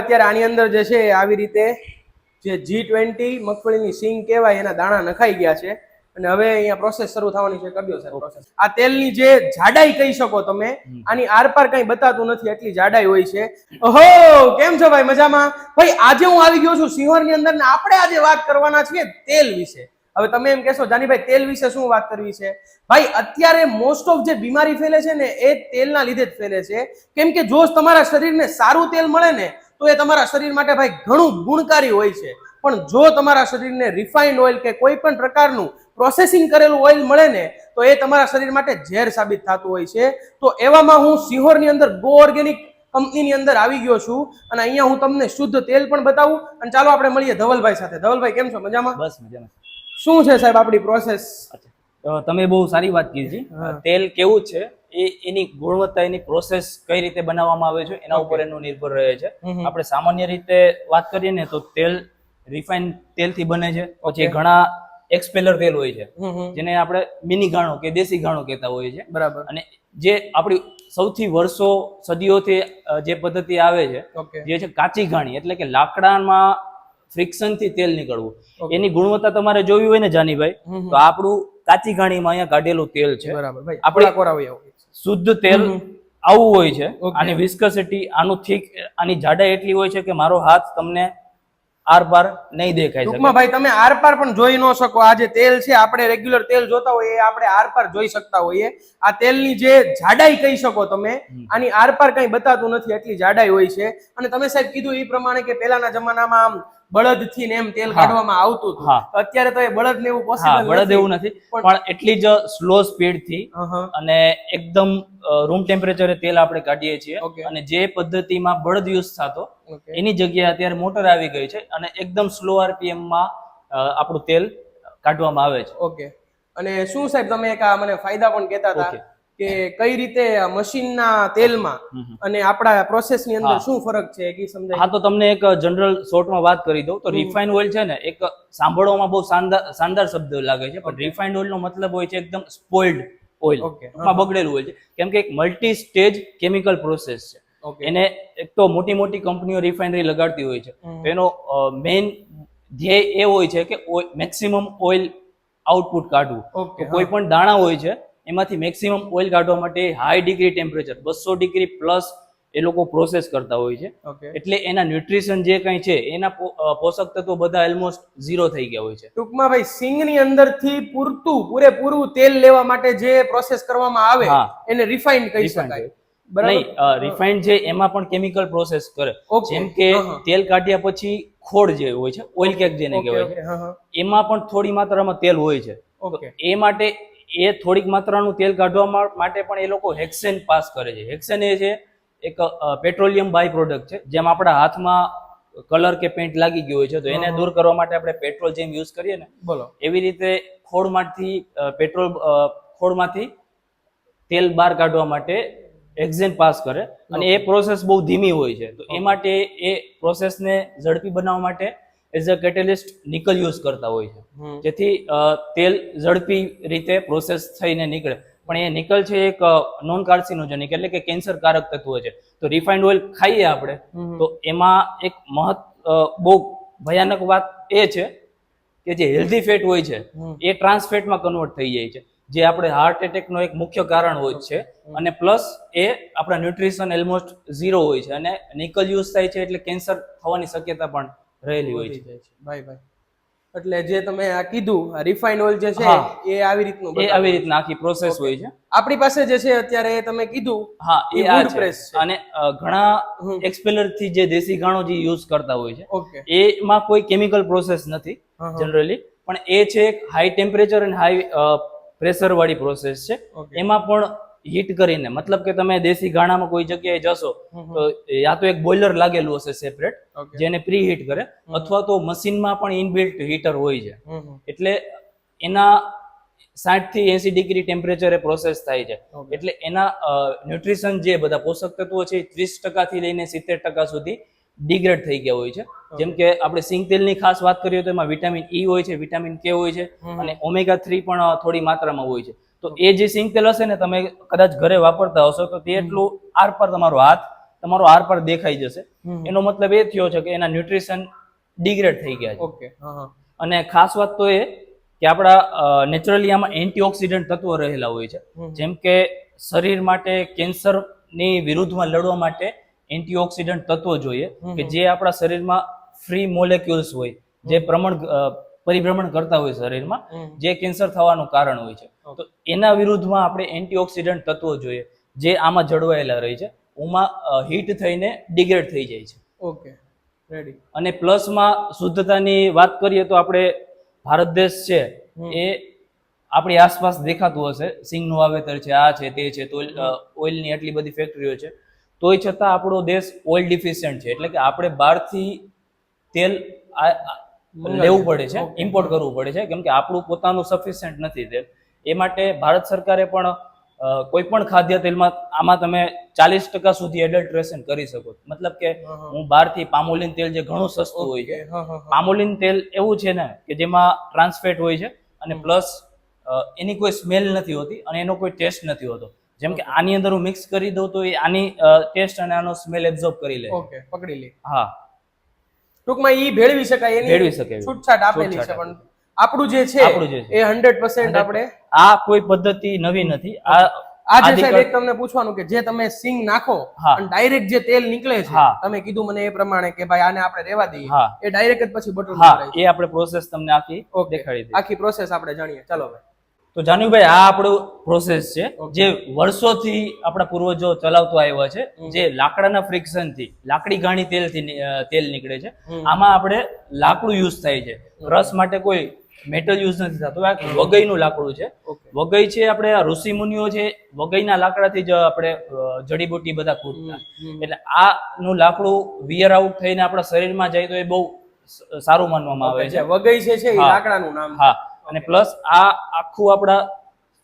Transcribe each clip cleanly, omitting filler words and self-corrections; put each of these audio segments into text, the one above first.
અત્યારે આની અંદર જે છે આવી રીતે જે G20 મગફળીની સિંગ કહેવાય એના દાણા નખાઈ ગયા છે અને હવે અહીંયા પ્રોસેસ શરૂ થવાની છે. કરી દો સાહેબ પ્રોસેસ. આ તેલની જે જાડાઈ કહી શકો તમે, આની આરપાર કઈ બતાતું નથી એટલી જાડાઈ હોય છે. ઓહો, કેમ છો ભાઈ? મજામાં? ભાઈ આજે હું આવી ગયો છું સિંહોરની અંદર ને આપણે આજે વાત કરવાના છીએ તેલ વિશે. હવે તમે એમ કહેશો જાનીભાઈ તેલ વિશે શું વાત કરવી છે? ભાઈ અત્યારે મોસ્ટ ઓફ જે બીમારી ફેલે છે ને એ તેલના લીધે જ ફેલે છે. કેમ કે જો તમારા શરીરને સારું તેલ મળે ને તો એ તમારા શરીર માટે ભાઈ ઘણું ગુણકારી હોય છે. પણ જો તમારા શરીરને રિફાઇન્ડ ઓઇલ કે કોઈ પણ પ્રકારનું પ્રોસેસિંગ કરેલું ઓઇલ મળે ને તો એ તમારા શરીર માટે ઝેર સાબિત થતું હોય છે. તો એવામાં હું સિહોરની અંદર ગો ઓર્ગેનિક કંપનીની અંદર આવી ગયો છું અને અહીંયા હું તમને શુદ્ધ તેલ પણ બતાવું. અને ચાલો આપણે મળીએ ધવલભાઈ સાથે. ધવલભાઈ કેમ છો? મજામાં? બસ મજામાં. શું છે સાહેબ આપણી પ્રોસેસ? તમે બહુ સારી વાત કીધી. તેલ કેવું છે એની ગુણવત્તા, એની પ્રોસેસ કઈ રીતે બનાવવામાં આવે છે એના ઉપર એનું નિર્ભર રહે છે. આપણે સામાન્ય રીતે વાત કરીએ ને તો તેલ રિફાઇન તેલ થી બને છે. પછી ઘણા એક્સપેલર તેલ હોય છે જેને આપણે મિની ગાણો કે દેશી ગાણો કહેતા હોય છે. બરાબર. અને જે આપણી સૌથી વર્ષો સદીઓથી જે પદ્ધતિ આવે છે જે છે કાચી ઘાણી, એટલે કે લાકડામાં ફ્રિક્શન થી તેલ નીકળવું. એની ગુણવત્તા તમારે જોવી હોય ને જાનીભાઈ તો આપણું કાચી ઘાણીમાં અહીંયા કાઢેલું તેલ છે. બરાબર ભાઈ. આપણે શુદ્ધ તેલ આવું હોય છે. આની વિસ્કોસિટી, આનું થીક, આની જાડાઈ એટલી હોય છે કે મારો હાથ તમને આરપાર નહીં દેખાય. ટૂંકમાં ભાઈ તમે આરપાર પણ જોઈ ન શકો. આ જે તેલ છે આપણે રેગ્યુલર તેલ જોતા હોઈએ એ આપણે આરપાર જોઈ શકતા હોઈએ. આ તેલની જે જાડાઈ કહી શકો તમે, આની આરપાર કઈ બતાતું નથી એટલી જાડાઈ હોય છે. અને તમે સાહેબ કીધું એ પ્રમાણે કે પહેલાના જમાનામાં આમ બળદ થી ને એમ તેલ કાઢવામાં આવતું હતું. અત્યારે તો એ બળદ ને એવું પોસિબલ બળદ એવું નથી, પણ એટલી જ સ્લો સ્પીડ થી અને એકદમ રૂમ ટેમ્પરેચરે તેલ આપણે કાઢીએ છીએ. અને જે પદ્ધતિમાં બળદ યુઝ થતો એની જગ્યાએ અત્યારે મોટર આવી ગઈ છે અને એકદમ સ્લો આરપીએમ માં આપણું તેલ કાઢવામાં આવે છે. ઓકે. અને શું સાહેબ તમે એક મને ફાયદા પણ કહેતા હતા કે કઈ રીતે મશીનના તેલમાં અને આપણા પ્રોસેસ ની અંદર શું ફરક છે એ સમજાય? હા, તો તમને એક જનરલ શોર્ટમાં વાત કરી દઉં તો રિફાઇન્ડ ઓઇલ છે ને એક સાંભળવામાં બહુ શાનદાર શબ્દ લાગે છે, પણ રિફાઇન્ડ ઓઇલ નો મતલબ હોય છે એકદમ સ્પોઇલ્ડ ઓઇલ, બગડેલું હોય છે. કેમ કે એક મલ્ટી સ્ટેજ કેમિકલ પ્રોસેસ છે. એને એક તો મોટી મોટી કંપનીઓ રિફાઇનરી લગાડતી હોય છે. એનો મેઇન ધ્યેય એ હોય છે કે મેક્સિમમ ઓઇલ આઉટપુટ કાઢવું. કોઈ પણ દાણા હોય છે એમાંથી મેક્સિમમ ઓઇલ કાઢવા માટે high degree temperature 200 degree plus એ લોકો પ્રોસેસ કરતા હોય છે. એટલે એના ન્યુટ્રિશન જે કઈ છે એના પોષક તત્વો બધા ઓલમોસ્ટ ઝીરો થઈ ગયા હોય છે. ટૂંકમાં ભાઈ સિંગની અંદરથી પૂરેપૂરું તેલ લેવા માટે જે પ્રોસેસ કરવામાં આવે એને રિફાઇન્ડ કહી શકાય. નહીં, રિફાઇન્ડ છે એમાં પણ કેમિકલ પ્રોસેસ કરે. જેમ કે તેલ કાઢ્યા પછી ખોળ જે હોય છે, ઓઇલ કેક જેને કહેવાય છે, એમાં પણ થોડી માત્રામાં તેલ હોય છે. એ માટે એ થોડીક માત્રાનું તેલ કાઢવા માટે પણ એ લોકો હેક્સેન પાસ કરે છે. હેક્સેન એ છે એક પેટ્રોલિયમ બાય પ્રોડક્ટ છે. જેમ આપણા હાથમાં કલર કે પેન્ટ લાગી ગયો હોય છે તો એને દૂર કરવા માટે આપણે પેટ્રોલ જેમ યુઝ કરીએ ને, એવી રીતે ખોળમાંથી તેલ બહાર કાઢવા માટે હેક્સેન પાસ કરે. અને એ પ્રોસેસ બહુ ધીમી હોય છે. તો એ માટે એ પ્રોસેસને ઝડપી બનાવવા માટે as a catalyst nickel use કરતા હોય છે, જેથી તેલ ઝડપી રીતે પ્રોસેસ થઈને નીકળે. પણ એ નિકલ છે એક નોન કાર્સિનોજેનિક, એટલે કે કેન્સરકારક તત્વ છે. તો રિફાઇન્ડ ઓઇલ ખાઈએ આપણે તો એમાં એક બહુ ભયાનક વાત એ છે કે જે હેલ્ધી ફેટ હોય છે એ ટ્રાન્સ ફેટમાં કન્વર્ટ થઈ જાય છે, જે આપણે હાર્ટ એટેકનો એક મુખ્ય કારણ હોય છે. અને પ્લસ એ આપણા ન્યુટ્રિશન ઓલમોસ્ટ ઝીરો હોય છે. અને નિકલ યુઝ થાય છે એટલે કેન્સર થવાની શક્યતા પણ રહેલી હોય છે. ભાઈ એટલે જે તમે આ કીધું રિફાઇન્ડ ઓઇલ જે છે એ આવી રીતના આખી પ્રોસેસ હોય છે. આપણી પાસે જે છે અત્યારે તમે કીધું એ વુડ પ્રેસ છે. અને ઘણા એક્સપેલર થી જે દેશી ગાણો જે યુઝ કરતા હોય છે એમાં કોઈ કેમિકલ પ્રોસેસ નથી જનરલી, પણ એ છે એક હાઈ ટેમ્પરેચર અને હાઈ પ્રેશર વાળી પ્રોસેસ છે. એમાં પણ હીટ કરીને, મતલબ કે તમે દેશી ગાણામાં કોઈ જગ્યાએ જશો તો યા તો એક બોઇલર લાગેલું હશે સેપરેટ જેને પ્રી હીટ કરે, અથવા તો મશીનમાં પણ ઇનબિલ્ટ હીટર હોય છે. એટલે એના 60 થી 80 ડિગ્રી ટેમ્પરેચરે પ્રોસેસ થાય છે. એટલે એના ન્યુટ્રિશન જે બધા પોષક તત્વો છે 30% થી લઈને 70% સુધી ડિગ્રેડ થઈ ગયા હોય છે. જેમ કે આપણે સિંગ તેલની ખાસ વાત કરીએ તો એમાં વિટામિન ઈ હોય છે, વિટામિન કે હોય છે અને ઓમેગા 3 પણ થોડી માત્રામાં હોય છે. તો એ જે સિંગ તેલ હશે ને તમે કદાચ ઘરે વાપરતા હશો તો તે એટલું આરપાર તમારો હાથ તમારો આરપાર દેખાઈ જશે. એનો મતલબ એ થયો છે કે એના ન્યુટ્રિશન ડિગ્રેડ થઈ ગયા છે. ઓકે. અને ખાસ વાત તો એ કે આપણા નેચરલી આમાં એન્ટીઓક્સિડન્ટ તત્વો રહેલા હોય છે. જેમ કે શરીર માટે કેન્સરની વિરુદ્ધમાં લડવા માટે એન્ટીઓક્સિડન્ટ તત્વો જોઈએ કે જે આપણા શરીરમાં ફ્રી મોલેક્યુલ્સ હોય, જે પરિભ્રમણ કરતા હોય શરીરમાં, જે કેન્સર થવાનું કારણ હોય છે. તો એના વિરુદ્ધમાં આપણે એન્ટીઓક્સિડન્ટ તત્વો જોઈએ જે આમાં જળવાયેલા રહે છે. ઉમાં હીટ થઈને ડિગ્રેડ થઈ જાય છે. Okay, ready. અને પ્લસમાં શુદ્ધતાની વાત કરીએ તો આપણે ભારત દેશ છે એ આપણી આસપાસ દેખાતું હશે, સિંગનું વાવેતર છે, આ છે તે છે, તો ઓઇલની એટલી બધી ફેક્ટરીઓ છે, તોય છતાં આપણો દેશ ઓઇલ ડિફિશિયન્ટ છે. એટલે કે આપણે બહારથી તેલ લેવું પડે છે, ઇમ્પોર્ટ કરવું પડે છે, કેમ કે આપણું પોતાનું સફિશિયન્ટ નથી તેલ. એ માટે ભારત સરકારે પણ કોઈ પણ ખાદ્ય તેલમાં આમાં તમે 40% સુધી એડલ્ટ્રેશન કરી શકો. મતલબ કે હું બહારથી પામોલિન તેલ જે ઘણું સસ્તું હોય છે, પામોલિન તેલ એવું છે ને કે જેમાં ટ્રાન્સફેટ હોય છે અને પ્લસ એની કોઈ સ્મેલ નથી હોતી અને એનો કોઈ ટેસ્ટ નથી હોતો. જેમ કે આની અંદર હું મિક્સ કરી દઉં તો એ આની ટેસ્ટ અને આનો સ્મેલ એબ્ઝોર્બ કરી લે. ઓકે, પકડી લે. હા, ટૂંકમાં ઈ ભેળવી શકાય, એની ભેળવી શકે, છૂટછાટ આપેલી છે, પણ આપણું જે છે એ 100% આપણે આ કોઈ પદ્ધતિ નવી નથી. આ જે સાહેબ એક તમને પૂછવાનું કે જે તમે સિંગ નાખો અને ડાયરેક્ટ જે તેલ નીકળે છે, તમે કીધું મને એ પ્રમાણે કે ભાઈ આને આપણે રહેવા દઈએ, એ ડાયરેક્ટ જ પછી બટર માં એ આપણે પ્રોસેસ તમને આખી દેખાડી દઈએ. આખી પ્રોસેસ આપણે જાણીએ. ચાલો ભાઈ. તો જાનુભાઈ, આ આપણું પ્રોસેસ છે જે વર્ષોથી આપણા પૂર્વજો ચલાવતો આવ્યા છે, જે લાકડાના ફ્રિક્શન થી, લાકડી ઘાણી તેલ નીકળે છે. આમાં આપણે લાકડું યુઝ થાય છે, રસ માટે કોઈ મેટલ યુઝ નથી થતું. આ વગઈનું લાકડું છે. વગઈ છે આપણે ઋષિ મુનિઓ છે, વગઈના લાકડાથી જ આપણે જડીબુટી બધા કૂટતા. એટલે આનું લાકડું વિયર આઉટ થઈને આપણા શરીરમાં જાય તો એ બહુ સારું માનવામાં આવે છે. વગઈ છે એ લાકડાનું નામ. હા, અને પ્લસ આ આખું આપણા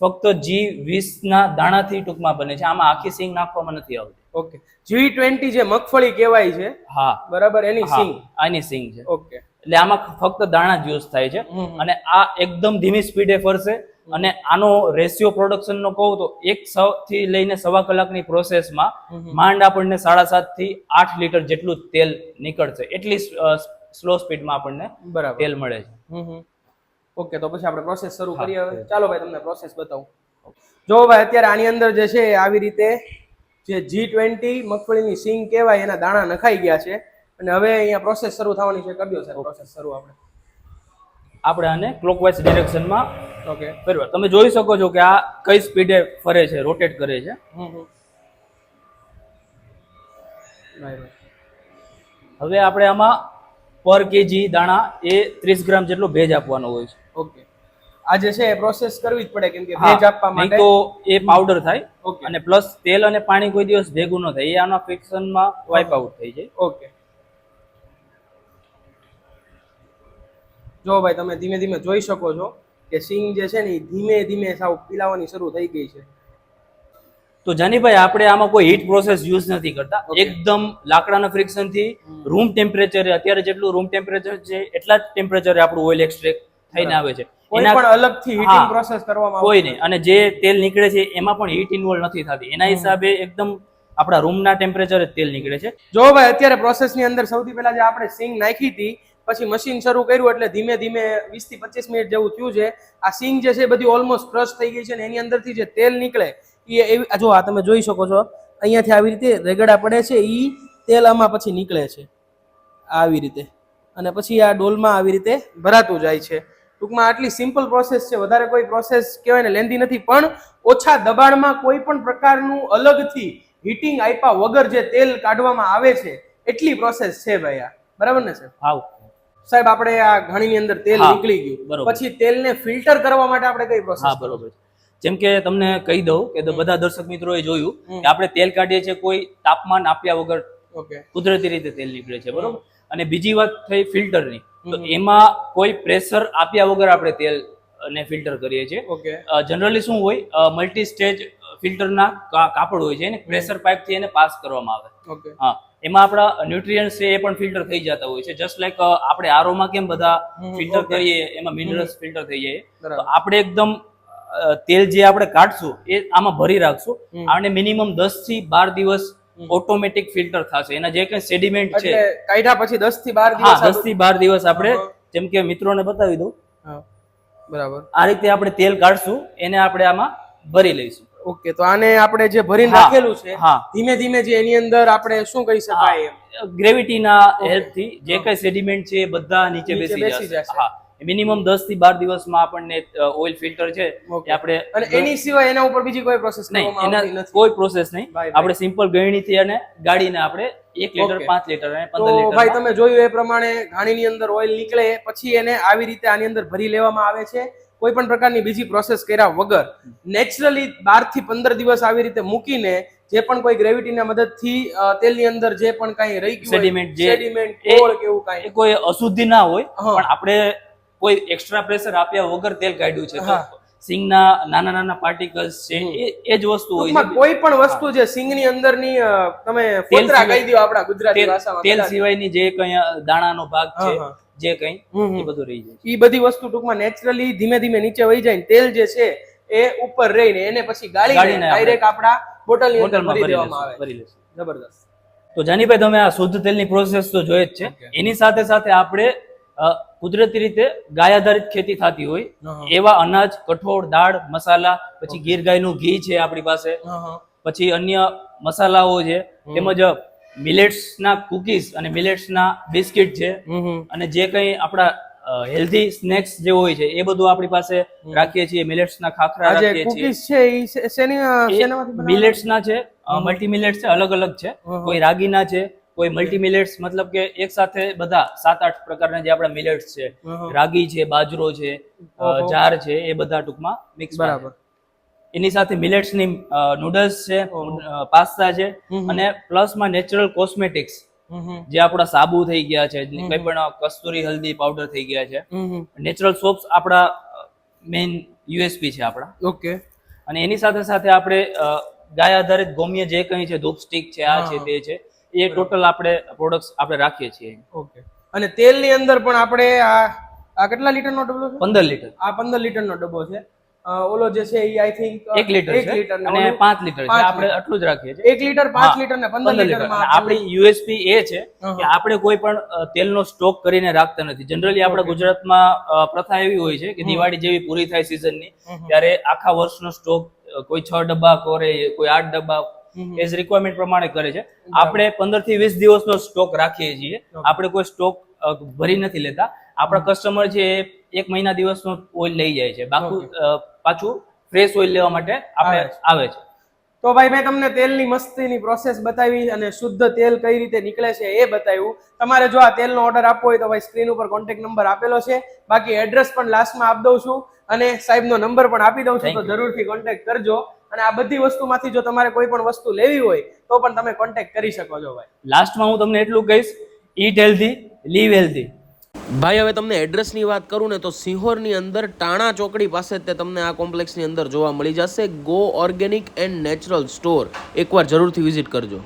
ફક્ત G20 ના દાણાથી ટૂંકમાં બને છે. આમાં આખી સિંગ નાખવામાં નથી આવતી. ઓકે, G20 જે મગફળી કહેવાય છે, હા બરાબર, એની સિંગ, આની સિંગ છે. ઓકે, એટલે આમાં ફક્ત દાણા જ યુઝ થાય છે અને આ એકદમ ધીમી સ્પીડે ફરશે. અને આનો રેશિયો પ્રોડક્શન નો કહું તો 1 થી લઈને 1.25 કલાકની પ્રોસેસમાં માંડ આપણને 7.5 થી 8 લીટર જેટલું તેલ નીકળશે. એટલી સ્લો સ્પીડમાં આપણને તેલ મળે છે. ઓકે, તો પછી આપણે પ્રોસેસ શરૂ કરીએ. હવે ચાલો ભાઈ, તમને પ્રોસેસ બતાવું. જો ભાઈ, અત્યારે આની અંદર જે છે આવી રીતે જે G20 મગફળીની સિંગ કહેવાય એના દાણા નખાઈ ગયા છે અને હવે અહીંયા પ્રોસેસ શરૂ થવાની છે. કરી દો સાહેબ પ્રોસેસ શરૂ. આપણે આને ક્લોકવાઇઝ ડિરેક્શનમાં ઓકે બરાબર તમે જોઈ શકો છો કે આ કઈ સ્પીડે ફરે છે, રોટેટ કરે છે. હવે આપણે આમાં પર કેજી દાણા એ 30 ગ્રામ જેટલો ભેજ આપવાનો હોય છે. ઓકે, આ જે છે પ્રોસેસ કરવી જ પડે કેમ કે ભેજ આપવા માટે, તો એ પાવડર થાય. અને પ્લસ તેલ અને પાણી કોઈ દિવસ ભેગું ન થાય, એ આના ફ્રિક્શનમાં વાઇપ આઉટ થઈ જાય. ઓકે, જો ભાઈ તમે ધીમે ધીમે જોઈ શકો છો કે સિંગ જે છે ને ધીમે ધીમે સાવ પીલાવાની શરૂ થઈ ગઈ છે. તો જાનીભાઈ, આપણે આમાં કોઈ હીટ પ્રોસેસ યુઝ નથી કરતા. એકદમ લાકડાના ફ્રિક્શન થી રૂમ ટેમ્પરેચરે, અત્યારે જેટલું રૂમ ટેમ્પરેચર છે એટલા જ ટેમ્પરેચરે આપણું ઓઇલ એક્સટ્રેક્ટ થઈને આવે છે. કોઈ પણ અલગથી હીટિંગ પ્રોસેસ કરવામાં કોઈ નહીં. અને જે તેલ નીકળે છે એમાં પણ હીટ ઇન્વોલ્વ નથી થતી. એના હિસાબે એકદમ આપણા રૂમના ટેમ્પરેચરે તેલ નીકળે છે. જો ભાઈ, અત્યારે પ્રોસેસની અંદર સૌથી પહેલા જે આપણે સિંગ નાખી હતી, પછી મશીન શરૂ કર્યું એટલે ધીમે ધીમે 20 થી 25 મિનિટ જેવું થયું છે. આ સિંગ જે છે બધી ઓલમોસ્ટ ક્રશ થઈ ગઈ છે અને એની અંદરથી જે તેલ નીકળે એ જો આ તમે જોઈ શકો છો, અહીંયાથી આવી રીતે રેગડા પડે છે, ઈ તેલ આમાં પછી નીકળે છે આવી રીતે, અને પછી આ ડોલમાં આવી રીતે ભરાતું જાય છે. ટૂંકમાં આટલી સિમ્પલ પ્રોસેસ છે, વધારે કોઈ પ્રોસેસ કહેવાય ને લેન્ધી નથી, પણ ઓછા દબાણમાં કોઈ પણ પ્રકારનું અલગથી હીટિંગ આપ્યા વગર જે તેલ કાઢવામાં આવે છે એટલી પ્રોસેસ છે ભાઈ આ. બરાબર ને સાહેબ? હા સાહેબ, આપણે આ ઘાણીની અંદર તેલ નીકળી ગયું, પછી તેલને ફિલ્ટર કરવા માટે આપણે કઈ પ્રોસેસ? હા બરોબર. જેમ કે તમને કહી દઉં કે બધા દર્શક મિત્રોએ જોયું કે આપણે તેલ કાઢીએ છીએ કોઈ તાપમાન આપ્યા વગર, કુદરતી રીતે તેલ નીકળે છે, બરોબર. અને બીજી વાત થઈ ફિલ્ટરની, તો એમાં કોઈ પ્રેશર આપ્યા વગર આપણે તેલ ને ફિલ્ટર કરીએ છીએ. જનરલી શું હોય, મલ્ટી સ્ટેજ ફિલ્ટરના કાપડ હોય છે, એને પ્રેશર પાઇપથી એને પાસ કરવામાં આવે. હા, એમાં આપણા ન્યુટ્રિયન્ટ્સ છે એ પણ ફિલ્ટર થઈ જતા હોય છે. જસ્ટ લાઈક આપણે આરોમાં કેમ બધા ફિલ્ટર કરીએ, એમાં મિનરલ્સ ફિલ્ટર થઈ જાય, તો આપણે એકદમ તેલ જે આપણે કાઢશું એ આમાં ભરી રાખશું. અને મિનિમમ 10 થી 12 દિવસ ઓટોમેટિક ફિલ્ટર થશે. એના જે કઈ સેડિમેન્ટ છે એટલે કાઢ્યા પછી 10 થી 12 હા દિવસ 10 થી 12 દિવસ આપણે જેમ કે મિત્રોને બતાવી દઉં હા બરાબર. આ રીતે આપણે તેલ કાઢશું એને આપણે આમાં ભરી લઈશું. ઓકે, તો આને આપણે જે ભરીને હા, રાખેલું છે હા. ધીમે ધીમે જે એની અંદર આપણે શું કહી શકાય એમ ગ્રેવિટીના હેલ્પથી જે કઈ સેડિમેન્ટ છે એ બધા નીચે નીચે બેસી બેસી જશે. જશે. હા, મિનિમમ 10 થી 12 દિવસમાં આપણને ઓઇલ ફિલ્ટર છે Okay. એ આપણે અને એની સિવાય એના ઉપર બીજી કોઈ પ્રોસેસ નહીં કરવામાં આવતી એના નથી. કોઈ પ્રોસેસ નહીં. ભાઈ. આપણે સિમ્પલ ગળણીથી અને ગાડીને આપણે 1 લીટર Okay. 5 લીટર અને 15 તો લીટર ભાઈ તમે જોયું એ પ્રમાણે ઘાણીની અંદર ઓઇલ નીકળે પછી એને આવી રીતે આની અંદર ભરી લેવામાં આવે છે, કોઈ પણ પ્રકારની બીજી પ્રોસેસ કર્યા વગર નેચરલી 12 થી 15 દિવસ આવી રીતે મૂકીને જે પણ કોઈ ગ્રેવિટીના મદદથી તેલની અંદર જે પણ કાંઈ રહી ગયું સેડિમેન્ટ જે સેડિમેન્ટ એ- કોળ કે એવું કાંઈ એ કોઈ અશુદ્ધિ ના હોય હા. પણ આપણે કોઈ એક્સ્ટ્રા પ્રેશર આપ્યા વગર તેલ કાઢ્યું છે તો હા. સિંગના નાના નાના પાર્ટિકલ્સ છે એ જ વસ્તુ હોય ટૂંકમાં છે. કોઈ પણ વસ્તુ જે સિંગની અંદરની તમે ફોતરા સિવાય- કહી દો આપણા ગુજરાતી ભાષામાં તેલ કદાચ. સિવાયની જે કઈ દાણાનો ભાગ છે હા. જે કઈ હમ. એ બધું રહી જાય. ઈ બધી વસ્તુ ટૂંકમાં નેચરલી ધીમે ધીમે નીચે વહી જાય ને તેલ જે છે એ ઉપર રહીને એને પછી ગાળીને ગાળીને આપણે ડાયરેક્ટ આપણા બોટલની અંદર બોટલમાં ભરી ભરી દેવામાં લેશું, આવે. ભરી લેશું. જબરદસ્ત. તો જાનીભાઈ તમે આ શુદ્ધ તેલની પ્રોસેસ તો જોઈ જ છે. Okay. એની સાથે સાથે આપણે કુદરતી રીતે ગાય આધારિત ખેતી થતી હોય હા. એવા અનાજ, કઠોળ, દાળ, મસાલા, પછી ગીર ગાયનું ઘી છે આપણી પાસે, પછી અન્ય મસાલાઓ છે, તેમજ મિલેટ્સના કુકીઝ અને મિલેટ્સના બિસ્કિટ છે અને જે કંઈ આપણા હેલ્ધી સ્નેક્સ જે હોય છે એ બધું આપણી પાસે રાખીએ છીએ. મિલેટ્સના ખાખરા આ જે રાખીએ છીએ. કુકીઝ છે ઈ શેનામાંથી બનાવવામાં? મિલેટ્સના છે, મલ્ટી મિલેટ્સ છે, અલગ અલગ છે. કોઈ રાગીના છે, કોઈ મલ્ટી મિલેટ્સ, મતલબ કે એક સાથે બધા 7-8 પ્રકારના જે આપણા મિલેટ્સ છે, રાગી છે, બાજરો છે, જાર છે, એ બધા ટૂંકમાં મિક્સ બરાબર. એની સાથે મિલેટ્સની નૂડલ્સ છે, પાસ્તા છે અને પ્લસમાં નેચરલ કોસ્મેટિક્સ જે આપણા સાબુ થઈ ગયા છે, કઈ પણ કસ્તુરી હલ્દી પાવડર થઈ ગયા છે, નેચરલ સોપ્સ આપણા મેઇન યુએસપી છે આપણા. ઓકે. અને એની સાથે સાથે આપણે ગાય આધારિત ગોમ્ય જે કંઈ છે, ધૂપ સ્ટિક છે, આ છે, તે છે, એ ટોટલ આપણે પ્રોડક્ટ્સ આપણે રાખીએ છીએ. ઓકે. અને તેલની અંદર પણ આપણે આ કેટલા લીટરનો ડબ્બો છે? 15 લીટર. આ 15 લીટરનો ડબ્બો છે. ઓલો જે છે ઈ આઈ થિંક 1 લીટર છે અને 5 લીટર છે. આપણે આટલું જ રાખીએ છીએ. 1 લીટર, 5 લીટર ને 15 લીટરમાં આપણી યુએસપી એ છે કે આપણે કોઈ પણ તેલનો સ્ટોક કરીને રાખતા નથી. જનરલી આપણા ગુજરાતમાં પ્રથા એવી હોય છે કે દિવાળી જેવી પૂરી થાય સિઝનની ત્યારે આખા વર્ષનો સ્ટોક કોઈ 6 ડબ્બા કરે, કોઈ 8 ડબ્બા એઝ રિક્વાયરમેન્ટ પ્રમાણે કરે છે. આપણે 15 થી 20 દિવસનો સ્ટોક રાખીએ છીએ. આપણે કોઈ સ્ટોક ભરી નથી લેતા. આપણા કસ્ટમર છે એ 1 મહિના દિવસનો ઓઇલ લઈ જાય છે, બાકી પાછું ફ્રેશ ઓઇલ લેવા માટે આપણે આવે છે. તો ભાઈ મેં તમને તેલની મસ્તીની પ્રોસેસ બતાવી અને શુદ્ધ તેલ કઈ રીતે નીકળે છે એ બતાવ્યું. તમારે જો આ તેલનો ઓર્ડર આપવો હોય તો ભાઈ સ્ક્રીન ઉપર કોન્ટેક્ટ નંબર આપેલો છે, બાકી એડ્રેસ પણ લાસ્ટમાં આપી દઉં છું અને સાહેબનો નંબર પણ આપી દઉં છું, તો જરૂરથી કોન્ટેક્ટ કરજો. અને આ બધી વસ્તુમાંથી જો તમારે કોઈ પણ વસ્તુ લેવી હોય તો પણ તમે કોન્ટેક્ટ કરી શકો છો. ભાઈ લાસ્ટમાં હું તમને એટલું કહીશ, ઈટ હેલ્ધી, લીવ હેલ્ધી. ભાઈ હવે તમને એડ્રેસની વાત કરું ને તો સિહોરની અંદર ટાણા ચોકડી પાસે જ તે તમને આ કોમ્પ્લેક્સની અંદર જોવા મળી જશે go organic and natural store. એકવાર જરૂરથી વિઝિટ કરજો.